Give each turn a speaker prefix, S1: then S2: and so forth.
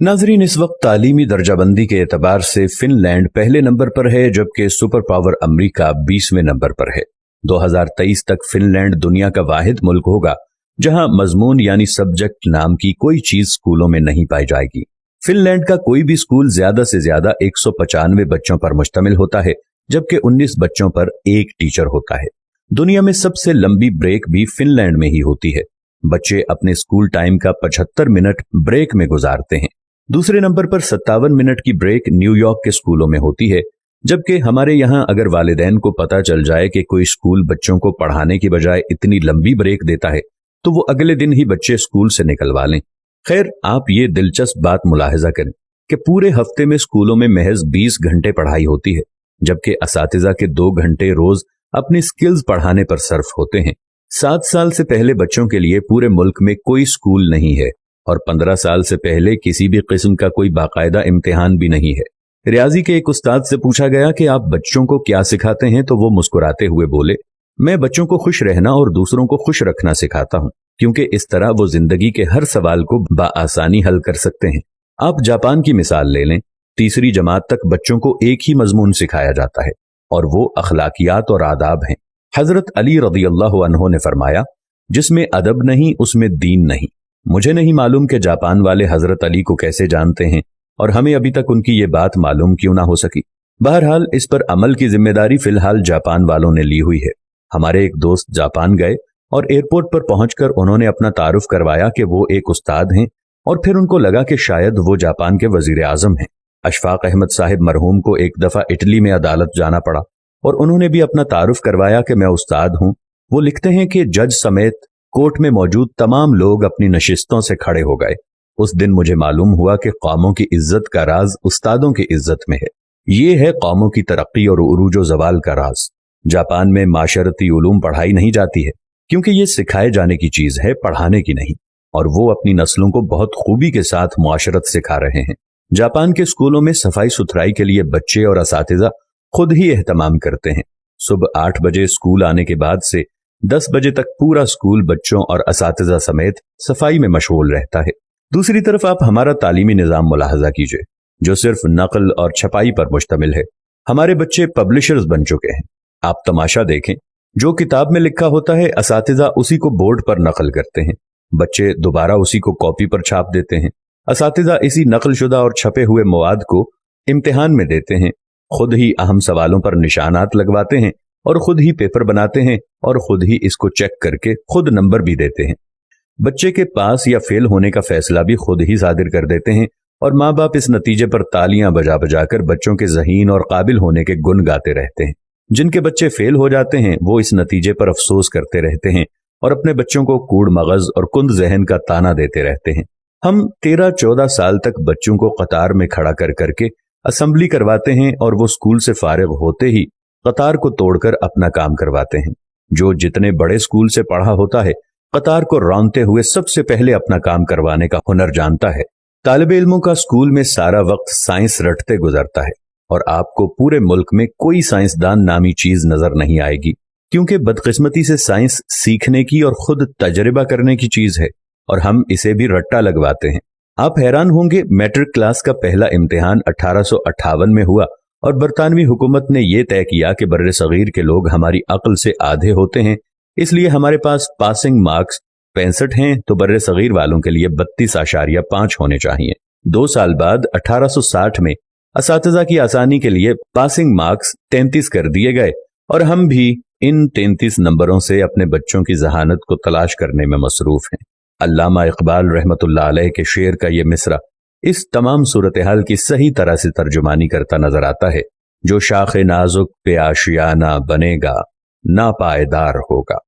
S1: नाजरीन, इस वक्त तालीमी दर्जाबंदी के एतबार से फिनलैंड पहले नंबर पर है, जबकि सुपर पावर अमरीका 20वें नंबर पर है। 2023 तक फिनलैंड दुनिया का वाहिद मुल्क होगा जहां मजमून यानी सब्जेक्ट नाम की कोई चीज स्कूलों में नहीं पाई जाएगी। फिनलैंड का कोई भी स्कूल ज्यादा से ज्यादा 195 बच्चों पर मुश्तमिल होता है, जबकि 19 बच्चों पर एक टीचर होता है। दुनिया में सबसे लंबी ब्रेक भी फिनलैंड में ही होती है। बच्चे अपने स्कूल टाइम का 75 मिनट ब्रेक में गुजारते हैं। दूसरे नंबर पर 57 मिनट की ब्रेक न्यूयॉर्क के स्कूलों में होती है, जबकि हमारे यहाँ अगर वालिदैन को पता चल जाए कि कोई स्कूल बच्चों को पढ़ाने की बजाय इतनी लंबी ब्रेक देता है तो वो अगले दिन ही बच्चे स्कूल से निकलवा लें। खैर, आप ये दिलचस्प बात मुलाहिजा करें कि पूरे हफ्ते में स्कूलों में महज 20 घंटे पढ़ाई होती है, जबकि असातिज़ा के 2 घंटे रोज अपनी स्किल्स पढ़ाने पर सर्फ होते हैं। 7 साल से पहले बच्चों के लिए पूरे मुल्क में कोई स्कूल नहीं है और 15 साल से पहले किसी भी किस्म का कोई बाकायदा इम्तिहान भी नहीं है। रियाजी के एक उस्ताद से पूछा गया कि आप बच्चों को क्या सिखाते हैं, तो वो मुस्कुराते हुए बोले, मैं बच्चों को खुश रहना और दूसरों को खुश रखना सिखाता हूँ, क्योंकि इस तरह वो जिंदगी के हर सवाल को बाआसानी हल कर सकते हैं। आप जापान की मिसाल ले लें। 3री जमात तक बच्चों को एक ही मजमून सिखाया जाता है और वो अखलाकियात और आदाब हैं। हजरत अली रज़ियल्लाहु अन्हु ने फरमाया, जिसमें अदब नहीं उसमें दीन नहीं। मुझे नहीं मालूम कि जापान वाले हजरत अली को कैसे जानते हैं और हमें अभी तक उनकी ये बात मालूम क्यों ना हो सकी। बहरहाल, इस पर अमल की जिम्मेदारी फिलहाल जापान वालों ने ली हुई है। हमारे एक दोस्त जापान गए और एयरपोर्ट पर पहुंचकर उन्होंने अपना तारुफ करवाया कि वो एक उस्ताद हैं, और फिर उनको लगा कि शायद वो जापान के वजीर आजम हैं। अशफाक अहमद साहिब मरहूम को एक दफा इटली में अदालत जाना पड़ा और उन्होंने भी अपना तारुफ करवाया कि मैं उस्ताद हूं। वो लिखते हैं कि जज समेत कोर्ट में मौजूद तमाम लोग अपनी नशिस्तों से खड़े हो गए। उस दिन मुझे मालूम हुआ कि कौमों की इज्जत का राज उस्तादों की इज्जत में है। ये है कौमों की तरक्की और उरूजो जवाल का राज। जापान में माशरती उलूम पढ़ाई नहीं जाती है, क्योंकि ये सिखाए जाने की चीज है, पढ़ाने की नहीं, और वो अपनी नस्लों को बहुत खूबी के साथ मुआशरत सिखा रहे हैं। जापान के स्कूलों में सफाई सुथराई के लिए बच्चे और असातिज़ा खुद ही एहतमाम करते हैं। सुबह 8 बजे स्कूल आने के बाद से 10 बजे तक पूरा स्कूल बच्चों और असातिज़ा समेत सफाई में मशगूल रहता है। दूसरी तरफ आप हमारा तालीमी निज़ाम मुलाहजा कीजिए, जो सिर्फ नकल और छपाई पर मुश्तमिल है। हमारे बच्चे पब्लिशर्स बन चुके हैं। आप तमाशा देखें, जो किताब में लिखा होता है असातिज़ा उसी को बोर्ड पर नकल करते हैं, बच्चे दोबारा उसी को कॉपी पर छाप देते हैं। असातिज़ा इसी नकलशुदा और छपे हुए मवाद को इम्तिहान में देते हैं, खुद ही अहम सवालों पर निशानात लगवाते हैं और खुद ही पेपर बनाते हैं और खुद ही इसको चेक करके खुद नंबर भी देते हैं। बच्चे के पास या फेल होने का फैसला भी खुद ही सादिर कर देते हैं और माँ बाप इस नतीजे पर तालियां बजा बजाकर बच्चों के ज़हीन और काबिल होने के गुण गाते रहते हैं। जिनके बच्चे फेल हो जाते हैं वो इस नतीजे पर अफसोस करते रहते हैं और अपने बच्चों को कूड़ मगज और कुंद जहन का ताना देते रहते हैं। हम 13-14 साल तक बच्चों को कतार में खड़ा कर करके असेंबली करवाते हैं और वो स्कूल से फारिग होते ही कतार को तोड़कर अपना काम करवाते हैं। जो जितने बड़े स्कूल से पढ़ा होता है, कतार को रौंदते हुए सबसे पहले अपना काम करवाने का हुनर जानता है। तालिब इल्मों का स्कूल में सारा वक्त साइंस रटते गुजरता है और आपको पूरे मुल्क में कोई साइंसदान नामी चीज नजर नहीं आएगी, क्योंकि बदकिस्मती से साइंस सीखने की और खुद तजर्बा करने की चीज है और हम इसे भी रट्टा लगवाते हैं। आप हैरान होंगे, मैट्रिक क्लास का पहला इम्तिहान 1858 में हुआ और बरतानवी हुकूमत ने यह तय किया कि बर्रे सगीर के लोग हमारी अक्ल से आधे होते हैं, इसलिए हमारे पास पासिंग मार्क्स 65 हैं तो बर्रे सगीर वालों के लिए 32.5 होने चाहिए। 2 साल बाद 1860 में असातिज़ा की आसानी के लिए पासिंग मार्क्स 33 कर दिए गए और हम भी इन 33 नंबरों से अपने बच्चों की जहानत को तलाश करने में मसरूफ हैं। अल्लामा इकबाल रहमतुल्लाह अलैह के शेर का ये मिसरा इस तमाम सूरत हाल की सही तरह से तर्जुमानी करता नजर आता है। जो शाखे नाजुक पे आशियाना बनेगा, ना पायदार होगा।